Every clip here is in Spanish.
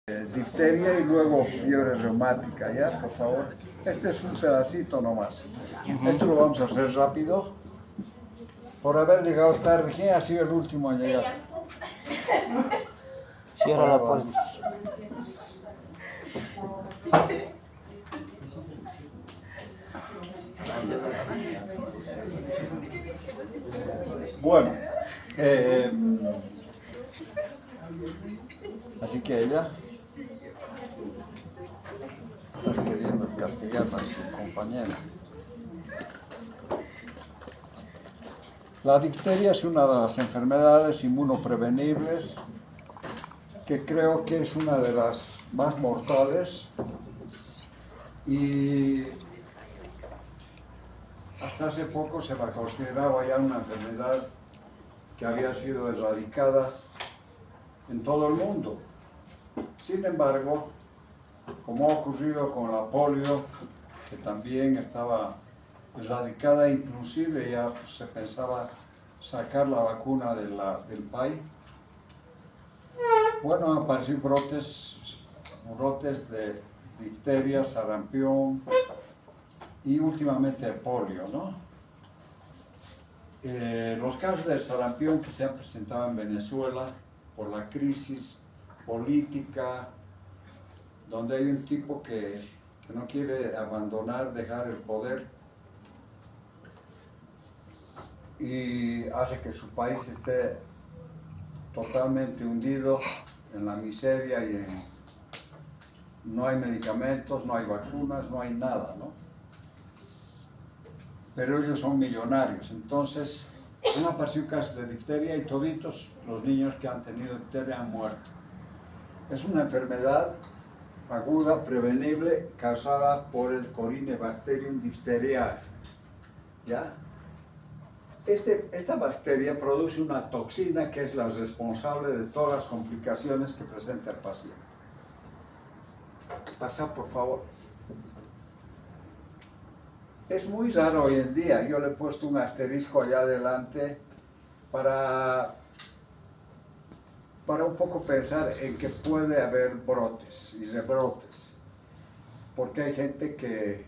Difteria y luego fiebre reumática, ¿ya? Por favor. Este es un pedacito nomás. Esto lo vamos a hacer rápido. Por haber llegado tarde, ¿quién ha sido el último en llegar? Cierra la puerta. Bueno, así que ella estás queriendo castigar a tu compañera. La difteria es una de las enfermedades inmunoprevenibles que creo que es una de las más mortales y hasta hace poco se la consideraba ya una enfermedad que había sido erradicada en todo el mundo. Sin embargo, como ha ocurrido con la polio, que también estaba erradicada, inclusive ya se pensaba sacar la vacuna del país, bueno, han aparecido brotes de difteria, sarampión y últimamente polio, ¿no? Los casos de sarampión que se han presentado en Venezuela por la crisis política, donde hay un tipo que no quiere abandonar, dejar el poder y hace que su país esté totalmente hundido en la miseria y no hay medicamentos, no hay vacunas, no hay nada, ¿no? Pero ellos son millonarios, entonces han aparecido casos de difteria y toditos los niños que han tenido difteria han muerto. Es una enfermedad aguda, prevenible, causada por el Corynebacterium diphtheriae, ¿ya? Esta bacteria produce una toxina que es la responsable de todas las complicaciones que presenta el paciente. Pasa, por favor. Es muy raro hoy en día, yo le he puesto un asterisco allá adelante para un poco pensar en que puede haber brotes y rebrotes, porque hay gente que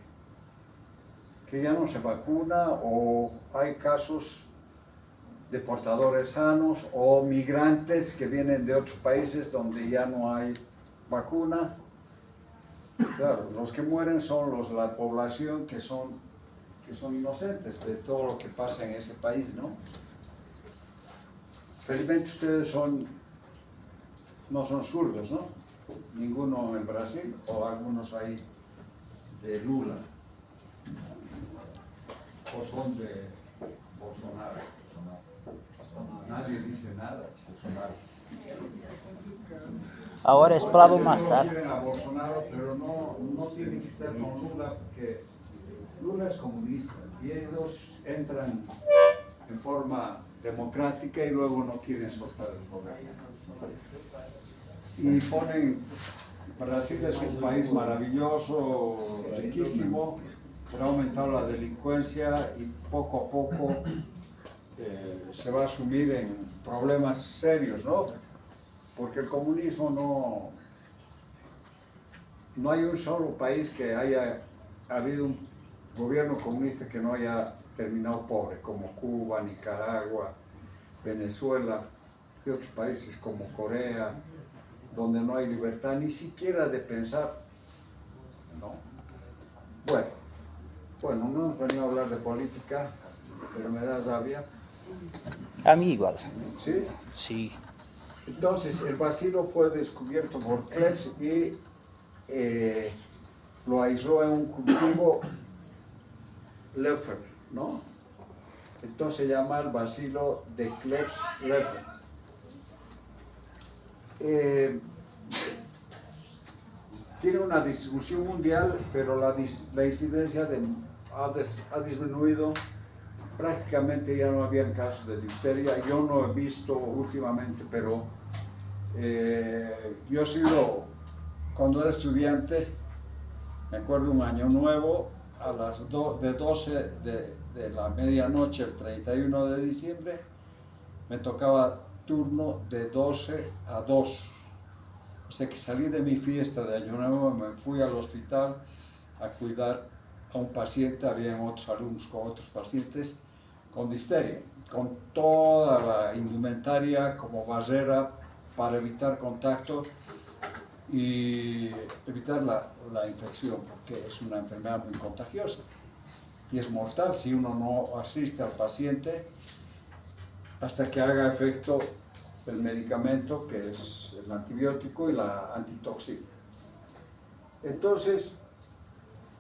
ya no se vacuna o hay casos de portadores sanos o migrantes que vienen de otros países donde ya no hay vacuna. Claro, los que mueren son los de la población que son inocentes de todo lo que pasa en ese país, ¿no? Felizmente ustedes no son zurdos, ¿no? Ninguno en Brasil o algunos ahí de Lula. O son de Bolsonaro. Nadie dice nada, Bolsonaro. Ahora es Pablo Mazar. No quieren a Bolsonaro, pero no tienen que estar con Lula porque Lula es comunista y ellos entran en forma democrática y luego no quieren soltar el poder. Y ponen, Brasil es un país maravilloso, riquísimo, pero ha aumentado la delincuencia y poco a poco se va a sumir en problemas serios, ¿no? Porque el comunismo no hay un solo país que haya habido un gobierno comunista que no haya terminado pobre, como Cuba, Nicaragua, Venezuela y otros países como Corea, donde no hay libertad ni siquiera de pensar, ¿no? Bueno, no hemos venido a hablar de política, pero me da rabia. A mí igual. ¿Sí? Sí. Entonces, el bacilo fue descubierto por Klebs y lo aisló en un cultivo Leffer, ¿no? Entonces se llama el bacilo de Klebs-Leffer. Tiene una distribución mundial, pero la incidencia ha disminuido. Prácticamente ya no habían casos de difteria. Yo no he visto últimamente, pero yo he sido, cuando era estudiante, me acuerdo un año nuevo, a las de 12 de la medianoche, el 31 de diciembre, me tocaba turno de 12 a 2. hasta que salí de mi fiesta de Año Nuevo, me fui al hospital a cuidar a un paciente, habían otros alumnos con otros pacientes con difteria, con toda la indumentaria como barrera para evitar contacto y evitar la infección, porque es una enfermedad muy contagiosa y es mortal si uno no asiste al paciente hasta que haga efecto el medicamento, que es el antibiótico y la antitoxina. Entonces,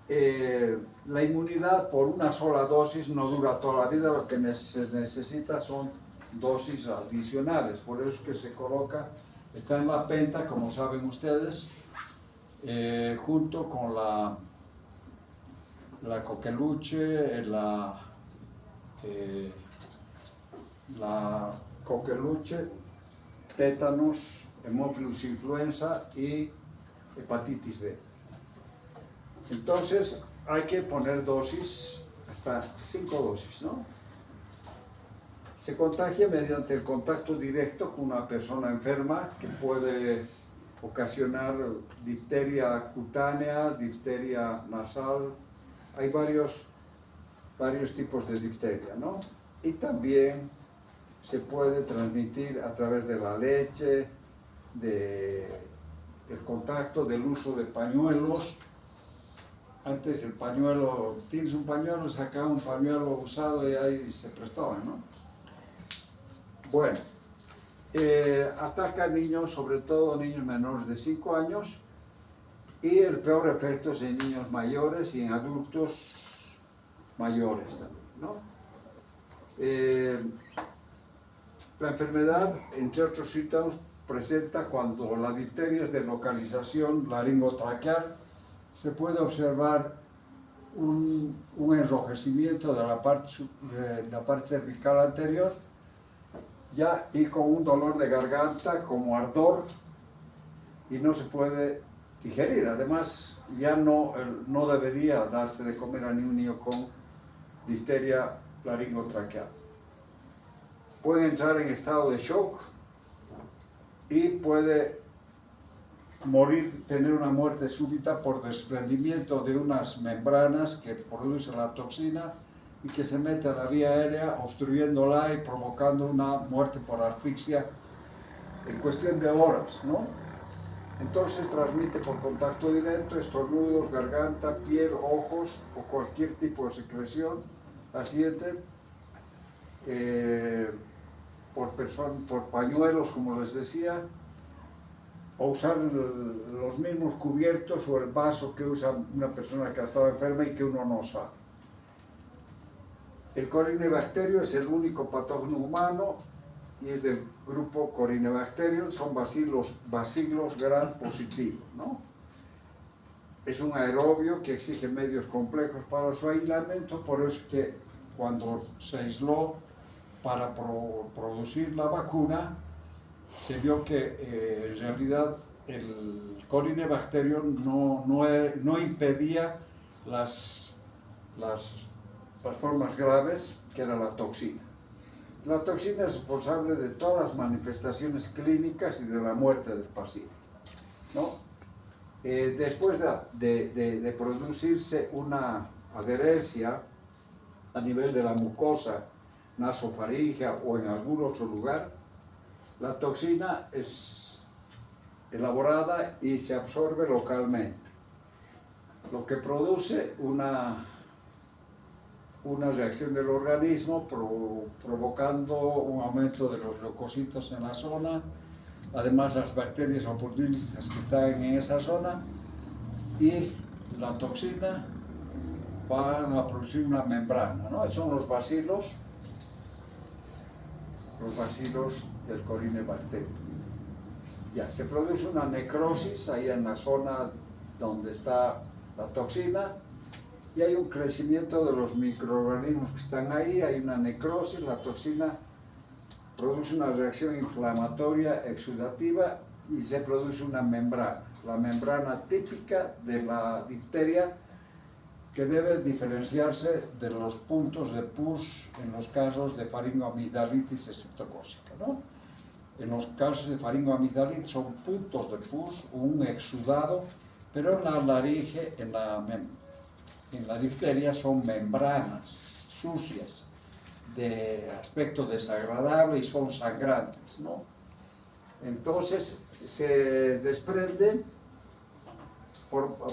la inmunidad por una sola dosis no dura toda la vida, lo que se necesita son dosis adicionales, por eso es que se coloca, está en la penta, como saben ustedes, junto con la coqueluche, la coqueluche, tétanos, hemófilus influenza y hepatitis B. Entonces hay que poner dosis, hasta 5 dosis, ¿no? Se contagia mediante el contacto directo con una persona enferma que puede ocasionar difteria cutánea, difteria nasal, hay varios tipos de difteria, ¿no? Y también se puede transmitir a través de la leche, del contacto, del uso de pañuelos. Antes el pañuelo, tienes un pañuelo, sacaba un pañuelo usado y ahí se prestaba, ¿no? Bueno, ataca a niños, sobre todo niños menores de 5 años, y el peor efecto es en niños mayores y en adultos mayores también, ¿no? La enfermedad, entre otros síntomas, presenta cuando la difteria es de localización laringotraqueal. Se puede observar un enrojecimiento de la parte cervical anterior, ya, y con un dolor de garganta como ardor, y no se puede digerir. Además, ya no debería darse de comer a ni un niño con difteria laringotraqueal. Puede entrar en estado de shock y puede morir, tener una muerte súbita por desprendimiento de unas membranas que producen la toxina y que se mete a la vía aérea, obstruyéndola y provocando una muerte por asfixia en cuestión de horas, ¿no? Entonces transmite por contacto directo, estornudos, garganta, piel, ojos o cualquier tipo de secreción. La siguiente, por pañuelos, como les decía, o usar los mismos cubiertos o el vaso que usa una persona que ha estado enferma y que uno no sabe. El Corynebacterium es el único patógeno humano y es del grupo Corynebacterium, son bacilos gram positivos, ¿no? Es un aerobio que exige medios complejos para su aislamiento, por eso es que cuando se aisló para producir la vacuna, se vio que en realidad el Corynebacterium no impedía las formas graves, que era la toxina. La toxina es responsable de todas las manifestaciones clínicas y de la muerte del paciente, ¿no? Después de producirse una adherencia a nivel de la mucosa nasofaríngea o en algún otro lugar, la toxina es elaborada y se absorbe localmente, lo que produce una reacción del organismo provocando un aumento de los leucocitos en la zona, además las bacterias oportunistas que están en esa zona, y la toxina van a producir una membrana, ¿no? Son los bacilos del Corynebacterium. Ya, se produce una necrosis ahí en la zona donde está la toxina y hay un crecimiento de los microorganismos que están ahí, hay una necrosis, la toxina produce una reacción inflamatoria exudativa y se produce una membrana, la membrana típica de la difteria, que debe diferenciarse de los puntos de pus en los casos de faringoamigdalitis estreptocócica, ¿no? En los casos de faringoamigdalitis son puntos de pus o un exudado, pero en la laringe, en la difteria son membranas sucias, de aspecto desagradable y son sangrantes, ¿no? Entonces se desprenden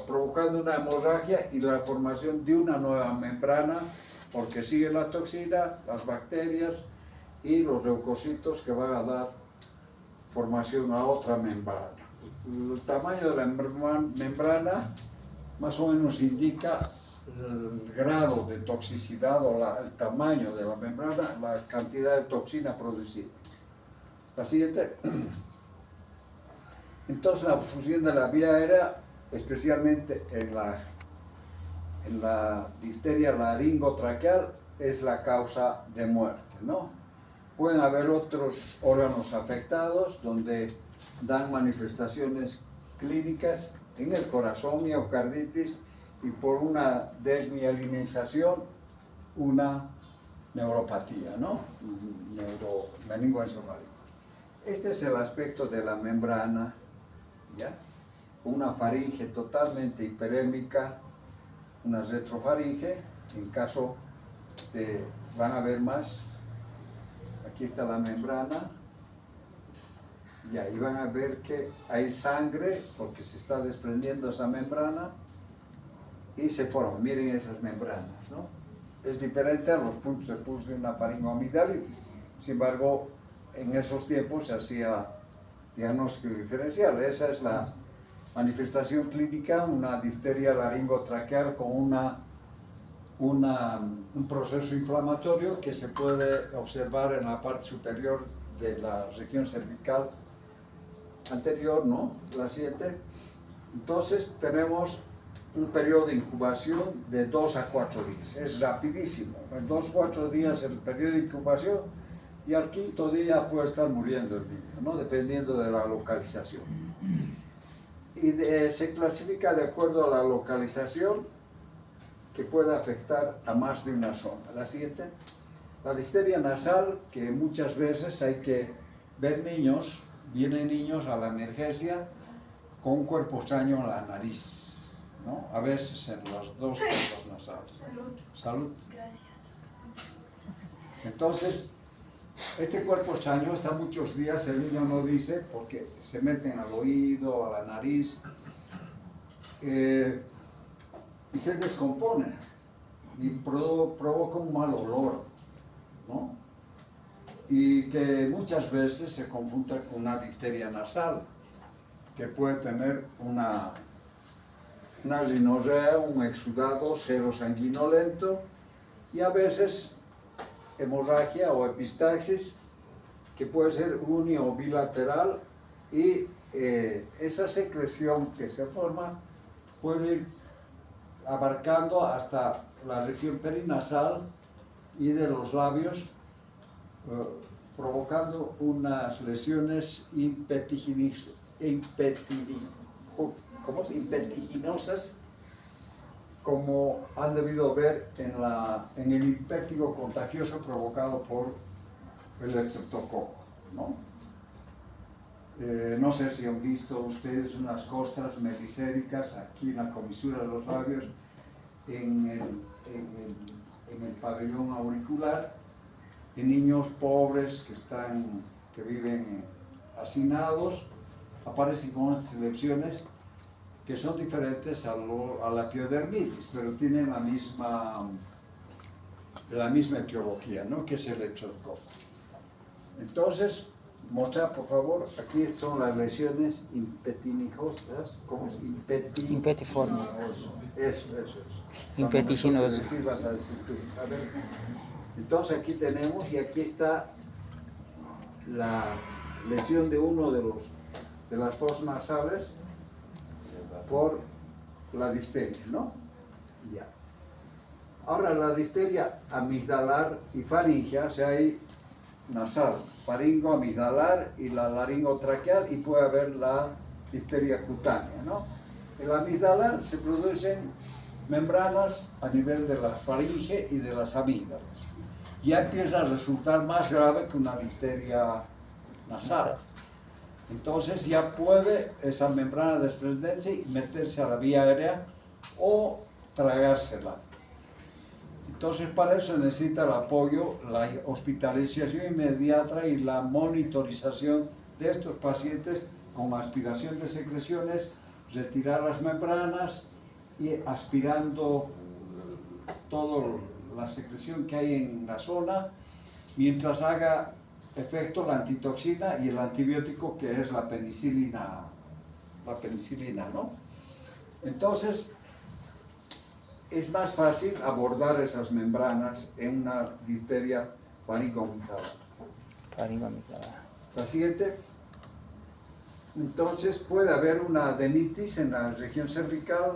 provocando una hemorragia y la formación de una nueva membrana, porque sigue la toxina, las bacterias y los leucocitos que van a dar formación a otra membrana. El tamaño de la membrana más o menos indica el grado de toxicidad o el tamaño de la membrana, la cantidad de toxina producida. La siguiente. Entonces la obstrucción de la vía aérea, especialmente en la difteria laringotraqueal, es la causa de muerte, ¿no? Pueden haber otros órganos afectados donde dan manifestaciones clínicas en el corazón, miocarditis, y por una desmielinización, una neuropatía, ¿no? Meningoencefálica. Este es el aspecto de la membrana, ¿ya? Una faringe totalmente hiperémica, una retrofaringe, en caso de, van a ver más, aquí está la membrana, y ahí van a ver que hay sangre, porque se está desprendiendo esa membrana, y se forman, miren esas membranas, ¿no? Es diferente a los puntos de pus de una faringoamigdalitis. Sin embargo, en esos tiempos se hacía diagnóstico diferencial. Esa es la manifestación clínica, una difteria laringotraqueal con un proceso inflamatorio que se puede observar en la parte superior de la región cervical anterior, ¿no? La siguiente. Entonces tenemos un periodo de incubación de 2 a 4 días. Es rapidísimo. En 2 a 4 días el periodo de incubación y al quinto día puede estar muriendo el niño, ¿no? Dependiendo de la localización. Y se clasifica de acuerdo a la localización que puede afectar a más de una zona. La siguiente. La difteria nasal, que muchas veces hay que ver niños, vienen niños a la emergencia con un cuerpo extraño en la nariz, ¿no? A veces en las dos fosas nasales. Salud. Salud. Gracias. Entonces, este cuerpo extraño está muchos días, el niño no dice, porque se meten al oído, a la nariz, y se descompone, y provoca un mal olor, ¿no? Y que muchas veces se confunde con una difteria nasal, que puede tener una rinorrea, un exudado serosanguinolento y a veces hemorragia o epistaxis, que puede ser uni o bilateral, y esa secreción que se forma puede ir abarcando hasta la región perinasal y de los labios, provocando unas lesiones impetiginosas, como han debido ver en el impétigo contagioso provocado por el estreptococo, ¿no? No sé si han visto ustedes unas costras meliséricas aquí en la comisura de los labios, en el pabellón auricular, en niños pobres que viven hacinados, aparecen con estas lesiones que son diferentes a la piodermitis, pero tienen la misma etiología, ¿no? Que es el estreptococo. Entonces, mostrar por favor, aquí son las lesiones impetigosas, ¿cómo es? Impetiformes. Eso. Impetiginoso. Sí, vas a decir tú. A ver. Entonces aquí tenemos, y aquí está la lesión de uno de las fosas nasales por la difteria, ¿no? Ya. Ahora la difteria amigdalar y faringea, o sea, hay nasal, faringo, amigdalar y la laringotraqueal, y puede haber la difteria cutánea, ¿no? En la amigdalar se producen membranas a nivel de la faringe y de las amígdalas. Ya empieza a resultar más grave que una difteria nasal. Entonces ya puede esa membrana desprenderse y meterse a la vía aérea o tragársela. Entonces para eso necesita el apoyo, la hospitalización inmediata y la monitorización de estos pacientes con aspiración de secreciones, retirar las membranas y aspirando toda la secreción que hay en la zona mientras haga efecto la antitoxina y el antibiótico que es la penicilina, ¿no? Entonces, es más fácil abordar esas membranas en una difteria faringoamicular. La siguiente. Entonces, puede haber una adenitis en la región cervical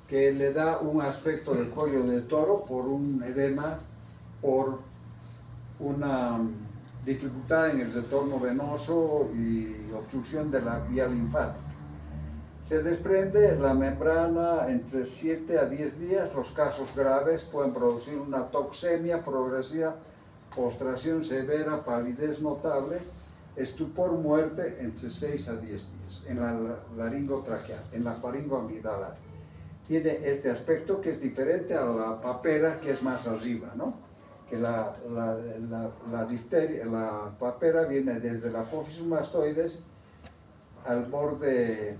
que le da un aspecto del cuello de toro por un edema, por una dificultad en el retorno venoso y obstrucción de la vía linfática. Se desprende la membrana entre 7 a 10 días. Los casos graves pueden producir una toxemia progresiva, postración severa, palidez notable, estupor, muerte entre 6 a 10 días en la laringotraqueal, en la faringoamigdalar. Tiene este aspecto que es diferente a la papera, que es más arriba, ¿no? Que la difteria, la papera viene desde la apófisis mastoides al borde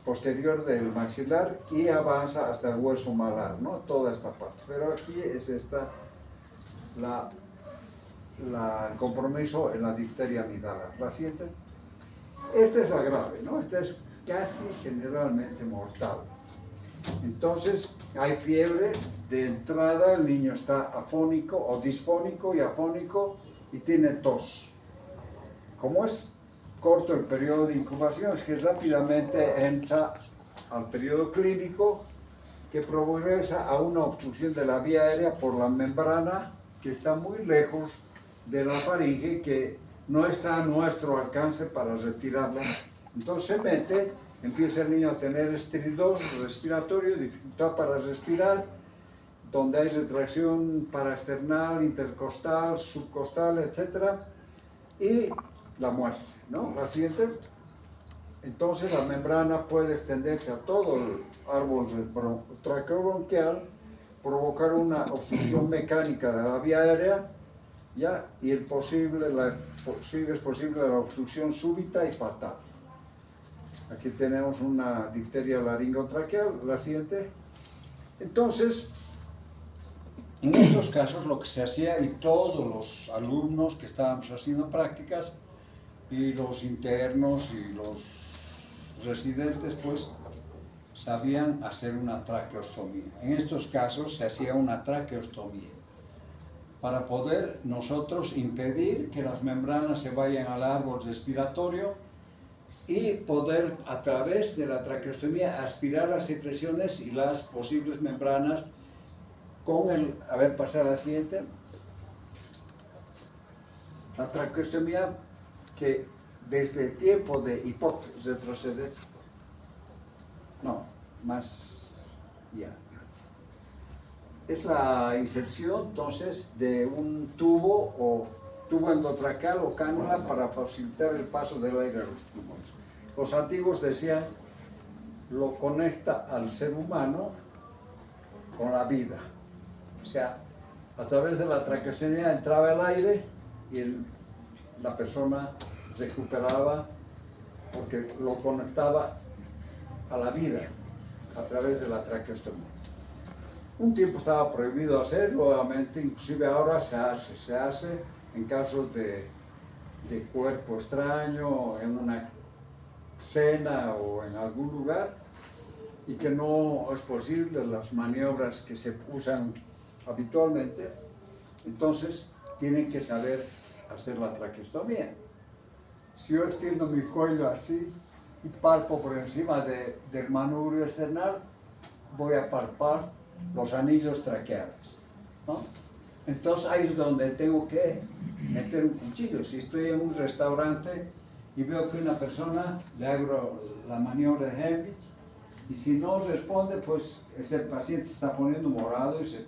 posterior del maxilar y avanza hasta el hueso malar, ¿no? Toda esta parte. Pero aquí es esta el compromiso en la difteria amidalar. ¿La sienten? Esta es la grave, ¿no? Esta es casi generalmente mortal. Entonces, hay fiebre, de entrada el niño está afónico o disfónico y afónico y tiene tos. Como es corto el periodo de incubación, es que rápidamente entra al periodo clínico que progresa a una obstrucción de la vía aérea por la membrana que está muy lejos de la faringe, que no está a nuestro alcance para retirarla. Entonces se mete, empieza el niño a tener estridor respiratorio, dificultad para respirar, donde hay retracción paraesternal, intercostal, subcostal, etc. Y la muerte, ¿no? La siguiente. Entonces la membrana puede extenderse a todo el árbol traqueobronquial, provocar una obstrucción mecánica de la vía aérea, ¿ya? Y es posible la obstrucción súbita y fatal. Aquí tenemos una difteria laringotraqueal, la siguiente. Entonces, en estos casos lo que se hacía, y todos los alumnos que estábamos haciendo prácticas, y los internos y los residentes, pues, sabían hacer una traqueostomía. En estos casos se hacía una traqueostomía para poder nosotros impedir que las membranas se vayan al árbol respiratorio y poder, a través de la traqueostomía, aspirar las secreciones y las posibles membranas con el... A ver, pasar a la siguiente. La traqueostomía que desde el tiempo de Hipócrates retrocede, no, más ya. Es la inserción entonces de un tubo endotraqueal o cánula para facilitar el paso del aire a los pulmones. Los antiguos decían, lo conecta al ser humano con la vida. O sea, a través de la traqueostomía entraba el aire y la persona recuperaba porque lo conectaba a la vida a través de la traqueostomía. Un tiempo estaba prohibido hacerlo, obviamente, inclusive ahora se hace en casos de cuerpo extraño, en una cena o en algún lugar, y que no es posible las maniobras que se usan habitualmente, entonces tienen que saber hacer la traqueostomía. Si yo extiendo mi cuello así y palpo por encima del manubrio external, voy a palpar los anillos traqueales, ¿no? Entonces ahí es donde tengo que meter un cuchillo. Si estoy en un restaurante y veo que una persona, le hago la maniobra de Heimlich, y si no responde, pues ese paciente se está poniendo morado y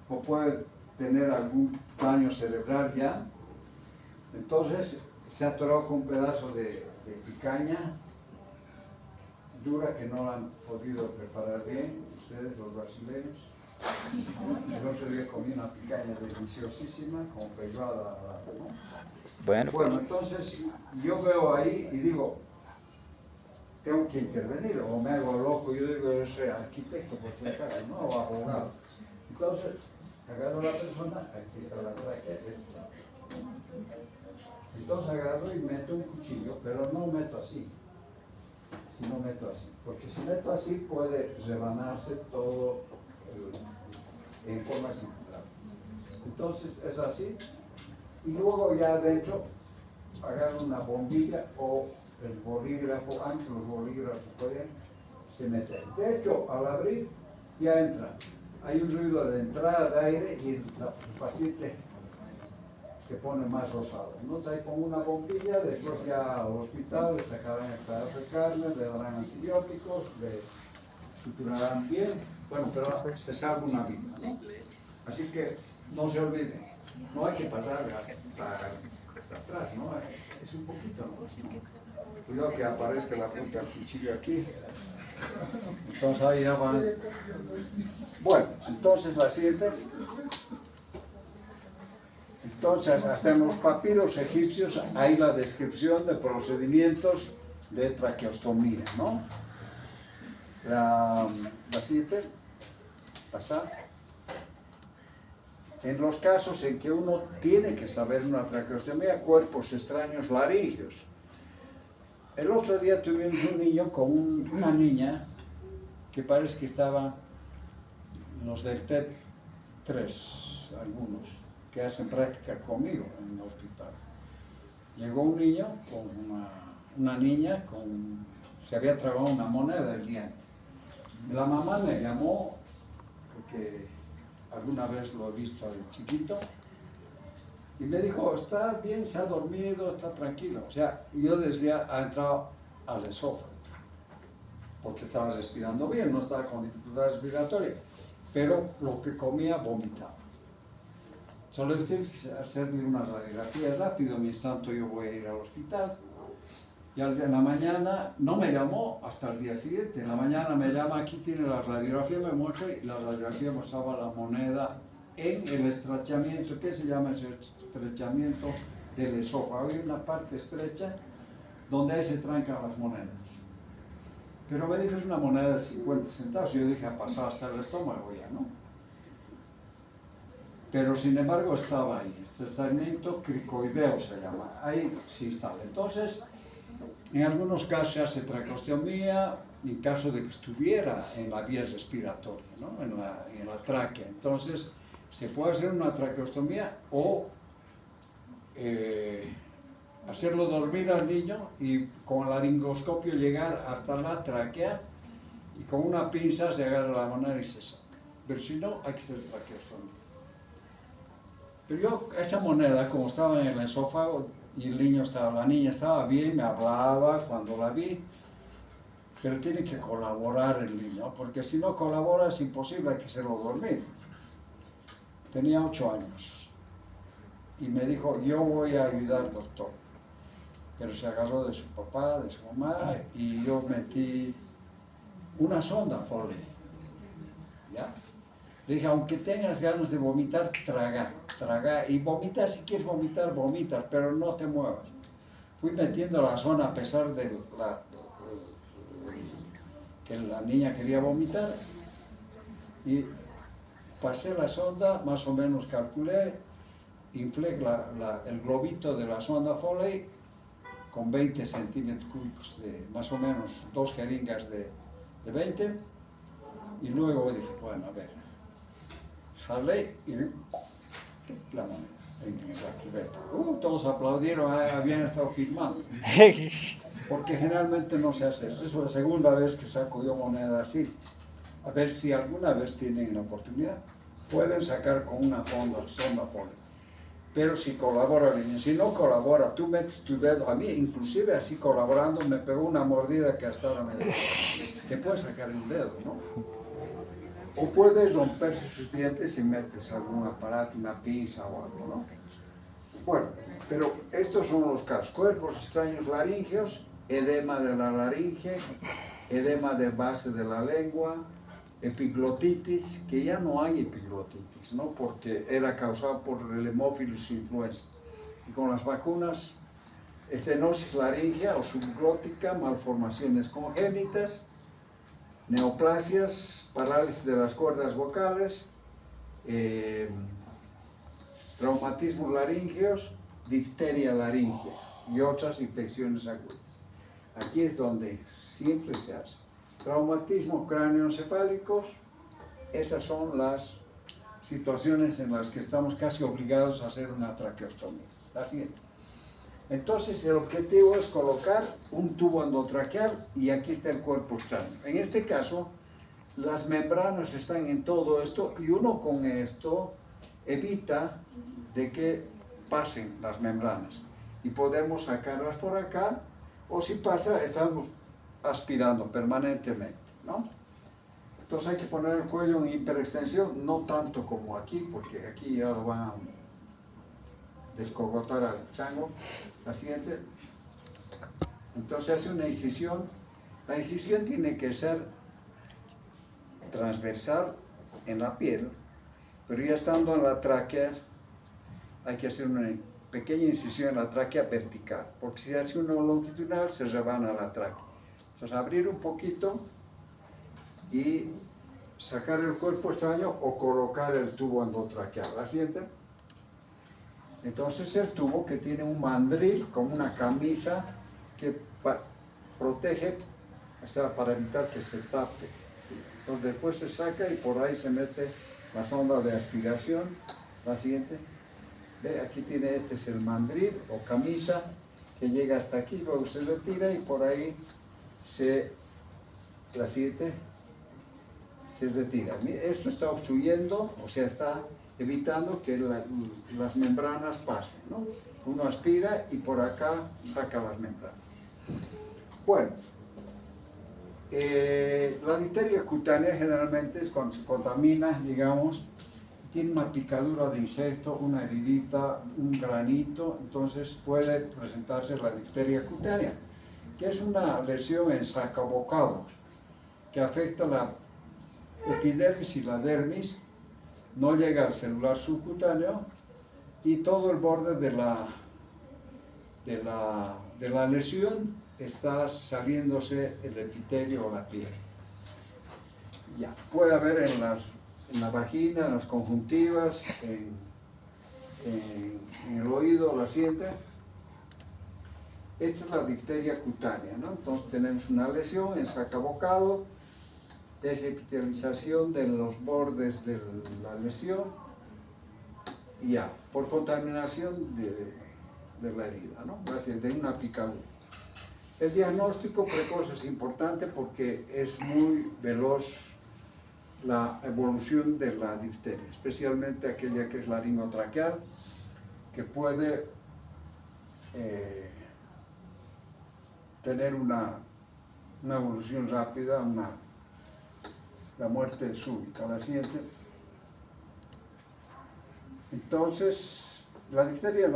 o puede tener algún daño cerebral ya. Entonces se ha atorado con un pedazo de picaña dura que no la han podido preparar bien ustedes los brasileños. El otro día comí una picaña deliciosísima con feijoada, ¿no? Bueno, Bueno, pues, entonces yo veo ahí y digo, tengo que intervenir, o me hago loco, yo digo, yo soy arquitecto por si acaso, ¿no? O abogado. Entonces, agarro a la persona, aquí está la tráquea, entonces agarro y meto un cuchillo, pero no meto así, sino meto así, porque si meto así puede rebanarse todo en forma circular. Entonces es así, y luego ya adentro agarro una bombilla o el bolígrafo, antes los bolígrafos pueden, se meten. De hecho, al abrir ya entra. Hay un ruido de entrada de aire y el paciente se pone más rosado. Entonces ahí pongo una bombilla, después ya al hospital le sacarán el pedazo de carne, le darán antibióticos, le suturarán bien, bueno, pero se salva una vida, ¿no? Así que no se olviden, no hay que pasar hasta atrás, ¿no? Es un poquito, ¿no? Cuidado que aparezca la punta del cuchillo aquí. Entonces ahí ya van. Bueno, entonces la siguiente. Entonces, hasta en los papiros egipcios hay la descripción de procedimientos de traqueostomía, ¿no? La siguiente. Pasar. En los casos en que uno tiene que saber una traqueostomía, cuerpos extraños laringios. El otro día tuvimos un niño con una niña que parece que estaba en los del TED 3, algunos, que hacen práctica conmigo en el hospital. Llegó un niño con una niña, se había tragado una moneda el día antes. La mamá me llamó, porque alguna vez lo he visto al chiquito, y me dijo, está bien, se ha dormido, está tranquilo. O sea, yo decía, ha entrado al esófago, porque estaba respirando bien, no estaba con dificultad respiratoria, pero lo que comía vomitaba. Solo tienes que hacerle una radiografía rápido, mientras tanto yo voy a ir al hospital. Y en la mañana, no me llamó hasta el día siguiente, en la mañana me llama, aquí tiene la radiografía, me muestra, y la radiografía mostraba la moneda en el estrechamiento. ¿Qué se llama ese estrechamiento del esófago? Hay una parte estrecha donde ahí se trancan las monedas. Pero me dijo, es una moneda de 50 centavos, yo dije, ha pasado hasta el estómago ya, ¿no? Pero sin embargo estaba ahí, estrechamiento cricoideo se llama, ahí sí estaba. Entonces, en algunos casos se hace traqueostomía, en caso de que estuviera en la vía respiratoria, ¿no? en la tráquea. Entonces, se puede hacer una traqueostomía o hacerlo dormir al niño y con el laringoscopio llegar hasta la tráquea y con una pinza se agarra la moneda y se saca. Pero si no, hay que hacer traqueostomía. Pero yo, esa moneda, como estaba en el esófago, y la niña estaba bien, me hablaba cuando la vi, pero tiene que colaborar el niño, porque si no colabora es imposible, hay que hacerlo dormir. Tenía 8 años y me dijo, yo voy a ayudar, doctor. Pero se agarró de su papá, de su mamá, y yo metí una sonda Foley, ¿ya? Le dije, aunque tengas ganas de vomitar, traga, y vomita, si quieres vomitar, vomita, pero no te muevas. Fui metiendo la zona a pesar de que la niña quería vomitar, y pasé la sonda, más o menos calculé, inflé el globito de la sonda Foley con 20 centímetros cúbicos, de más o menos 2 jeringas de 20, y luego dije, bueno, a ver, jalé y la moneda en la cubeta. Todos aplaudieron, habían estado filmando. Porque generalmente no se hace eso. Es la segunda vez que saco yo moneda así. A ver si alguna vez tienen la oportunidad. Pueden sacar con una sonda Foley. Pero si colabora bien, si no colabora, tú metes tu dedo. A mí, inclusive así colaborando, me pegó una mordida que hasta ahora me dio. Te puedes sacar un dedo, ¿no? O puedes romperse sus dientes y metes algún aparato, una pinza o algo, ¿no? Bueno, Pero estos son los casos: cuerpos extraños laríngeos, edema de la laringe, edema de base de la lengua, epiglotitis, que ya no hay epiglotitis, ¿no? Porque era causada por el Haemophilus influenza. Y con las vacunas, estenosis laringea o subglótica, malformaciones congénitas, neoplasias, parálisis de las cuerdas vocales, traumatismos laríngeos, difteria laringea y otras infecciones agudas. Aquí es donde siempre se hace. Traumatismo cráneoencefálicos, esas son las situaciones en las que estamos casi obligados a hacer una traqueostomía. La siguiente. Entonces el objetivo es colocar un tubo endotraqueal y aquí está el cuerpo extraño. En este caso, las membranas están en todo esto y uno con esto evita de que pasen las membranas y podemos sacarlas por acá, o si pasa estamos aspirando permanentemente, ¿no? Entonces hay que poner el cuello en hiperextensión, no tanto como aquí, porque aquí ya lo van a descogotar al chango. La siguiente. Entonces hace una incisión. La incisión tiene que ser transversal en la piel, pero ya estando en la tráquea hay que hacer una pequeña incisión en la tráquea vertical, porque si hace una longitudinal se rebana la tráquea. Entonces abrir un poquito y sacar el cuerpo extraño o colocar el tubo endotraqueal. La siguiente. Entonces el tubo, que tiene un mandril como una camisa que protege, o sea, para evitar que se tape. Entonces después se saca y por ahí se mete la sonda de aspiración. La siguiente. Ve, aquí tiene, este es el mandril o camisa que llega hasta aquí, luego se retira y por ahí la siguiente, se retira. Esto está obstruyendo, o sea, está evitando que las membranas pasen, ¿no? Uno aspira y por acá saca las membranas. Bueno, la difteria cutánea generalmente es cuando se contamina, digamos, tiene una picadura de insecto, una heridita, un granito, entonces puede presentarse la difteria cutánea, que es una lesión en sacabocados que afecta la epidermis y la dermis, no llega al celular subcutáneo y todo el borde de la lesión está saliéndose el epitelio o la piel. Ya, puede haber en la vagina, en las conjuntivas, en el oído, la siente. Esta es la difteria cutánea, ¿no? Entonces tenemos una lesión en sacabocado, desepitelización de los bordes de la lesión, y ya, por contaminación de la herida, ¿no? Gracias, de una picadura. El diagnóstico precoz es importante porque es muy veloz la evolución de la difteria, especialmente aquella que es laringotraqueal, que puede tener una evolución rápida, la muerte súbita. La siguiente. Entonces, la difteria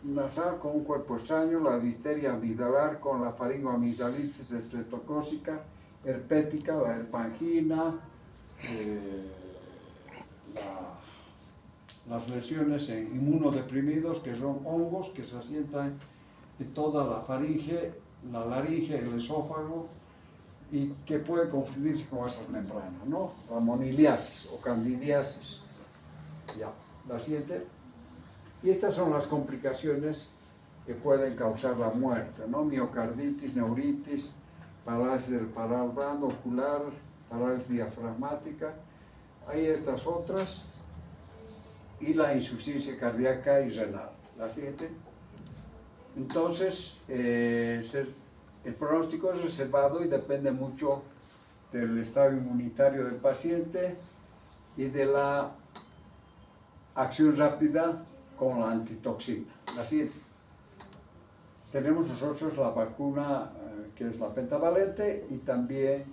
nasal con un cuerpo extraño, la difteria amigdalar con la faringoamigdalitis estreptocócica, herpética, la herpangina, las lesiones en inmunodeprimidos, que son hongos que se asientan en toda la faringe, la laringe, el esófago, y que puede confundirse con esas membranas, ¿no? La moniliasis o candidiasis. Ya, la siguiente. Y estas son las complicaciones que pueden causar la muerte, ¿no? Miocarditis, neuritis, parálisis del paral blando, ocular, parálisis diafragmática. Hay estas otras, y la insuficiencia cardíaca y renal. La siguiente. Entonces, el pronóstico es reservado y depende mucho del estado inmunitario del paciente y de la acción rápida con la antitoxina. La siguiente. Tenemos nosotros la vacuna que es la pentavalente y también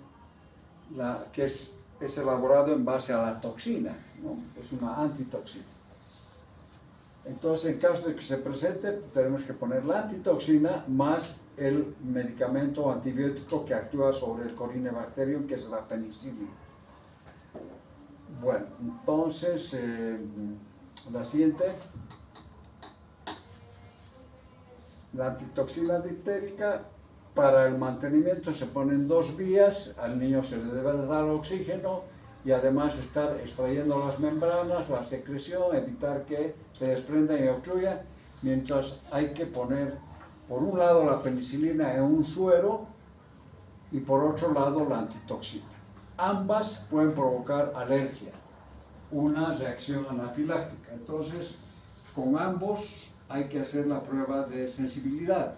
la que es elaborado en base a la toxina, ¿no? Es una antitoxina. Entonces, en caso de que se presente, tenemos que poner la antitoxina más el medicamento antibiótico que actúa sobre el Corynebacterium, que es la penicilina. Bueno, entonces, la siguiente. La antitoxina difterica, para el mantenimiento se ponen 2 vías, al niño se le debe dar oxígeno y además estar extrayendo las membranas, la secreción, evitar que se desprendan y obstruyan, mientras hay que poner por un lado la penicilina en un suero y por otro lado la antitoxina. Ambas pueden provocar alergia, una reacción anafiláctica. Entonces, con ambos hay que hacer la prueba de sensibilidad.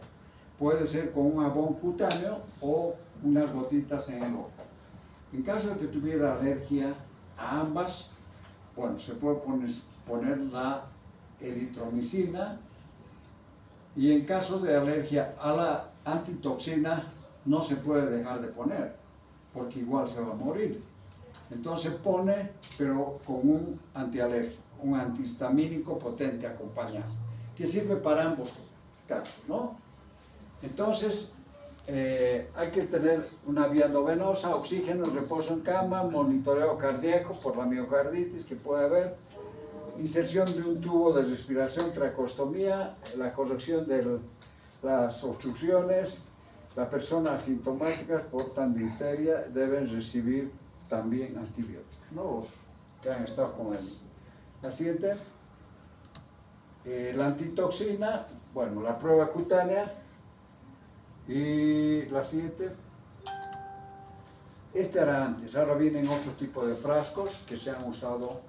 Puede ser con un abón cutáneo o unas gotitas en el ojo. En caso de que tuviera alergia a ambas, bueno, se puede poner la eritromicina, y en caso de alergia a la antitoxina no se puede dejar de poner, porque igual se va a morir. Entonces pone, pero con un antialérgico, un antihistamínico potente acompañado, que sirve para ambos casos, ¿no? Entonces, hay que tener una vía endovenosa, oxígeno, reposo en cama, monitoreo cardíaco por la miocarditis que puede haber, inserción de un tubo de respiración, tracostomía, la corrección de las obstrucciones. Las personas asintomáticas portan difteria, deben recibir también antibióticos, ¿no? Los que han estado con él. La siguiente. La antitoxina, bueno, la prueba cutánea. Y la siguiente. Este era antes, ahora vienen otro tipo de frascos que se han usado.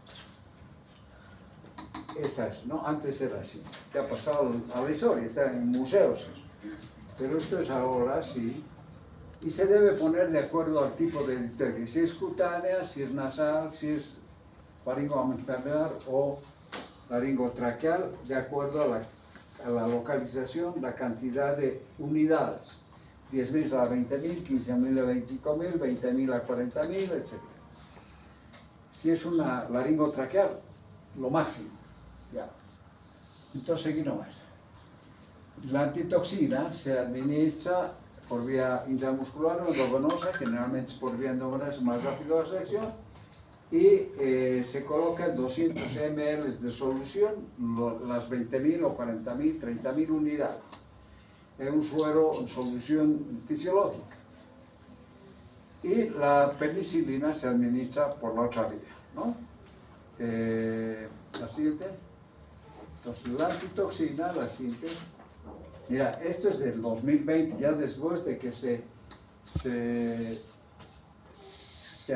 Esta es, ¿no? Antes era así, que ha pasado a la historia, está en museos. Pero esto es ahora así. Y se debe poner de acuerdo al tipo de difteria, si es cutánea, si es nasal, si es faringoamigdalar o laringotraqueal, de acuerdo a la localización, la cantidad de unidades. 10.000 a 20.000, 15.000 a 25.000, 20.000 a 40.000, etc. Si es una laringotraqueal, lo máximo. Ya. Entonces, aquí no más. La antitoxina se administra por vía intramuscular o endovenosa, generalmente por vía endovenosa es más rápido la reacción, y se coloca 200 ml de solución, las 20.000 o 40.000, 30.000 unidades, en un suero en solución fisiológica. Y la penicilina se administra por la otra vía, ¿no? La siguiente. Entonces, la antitoxina, la siguiente. Mira, esto es del 2020, ya después de que se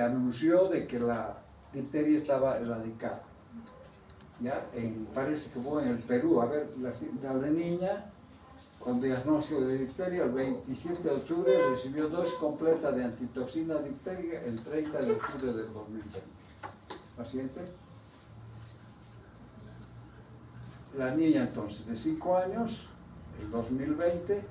anunció de que la difteria estaba erradicada. Ya, parece que fue en el Perú, a ver, la niña con diagnóstico de difteria el 27 de octubre recibió dosis completa de antitoxina difterica el 30 de octubre del 2020. La siguiente. La niña entonces de 5 años, el 2020,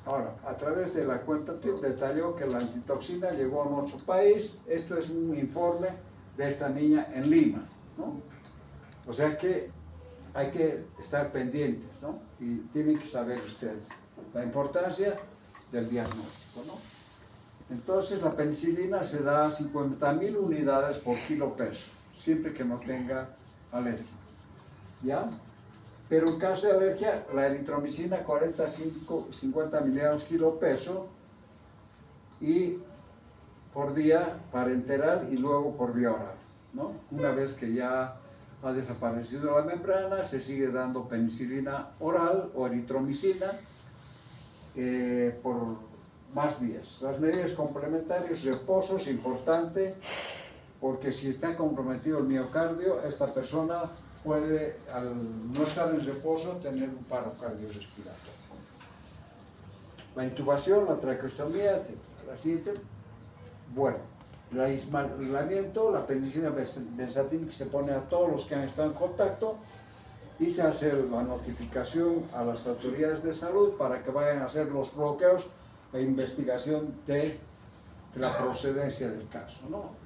ahora, a través de la cuenta detalló que la antitoxina llegó a nuestro país. Esto es un informe de esta niña en Lima, ¿no? O sea que hay que estar pendientes, ¿no? Y tienen que saber ustedes la importancia del diagnóstico, ¿no? Entonces, la penicilina se da a 50.000 unidades por kilo peso, siempre que no tenga alergia, ¿ya? Pero en caso de alergia, la eritromicina 50 miligramos kilo peso y por día parenteral y luego por vía oral, ¿no? Una vez que ya ha desaparecido la membrana, se sigue dando penicilina oral o eritromicina por más días. Las medidas complementarias, reposo es importante, porque si está comprometido el miocardio, esta persona puede, al no estar en reposo, tener un paro cardiorrespiratorio. La intubación, la traqueostomía, etc. La siguiente. Bueno, el aislamiento, la penicilina benzatínica se pone a todos los que han estado en contacto y se hace la notificación a las autoridades de salud para que vayan a hacer los bloqueos e investigación de la procedencia del caso, ¿no?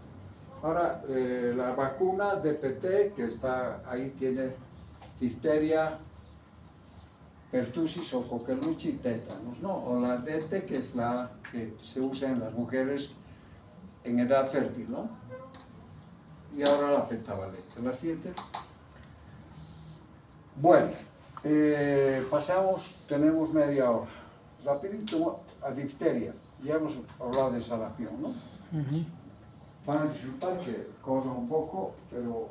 Ahora, la vacuna DPT, que está ahí, tiene difteria, pertussis o coqueluche y tétanos, ¿no? O la DT, que es la que se usa en las mujeres en edad fértil, ¿no? Y ahora la pentavalente, la 7. Bueno, pasamos, tenemos media hora. Rapidito a difteria. Ya hemos hablado de sarampión, ¿no? Ujú. Van a disculpar que corro un poco, pero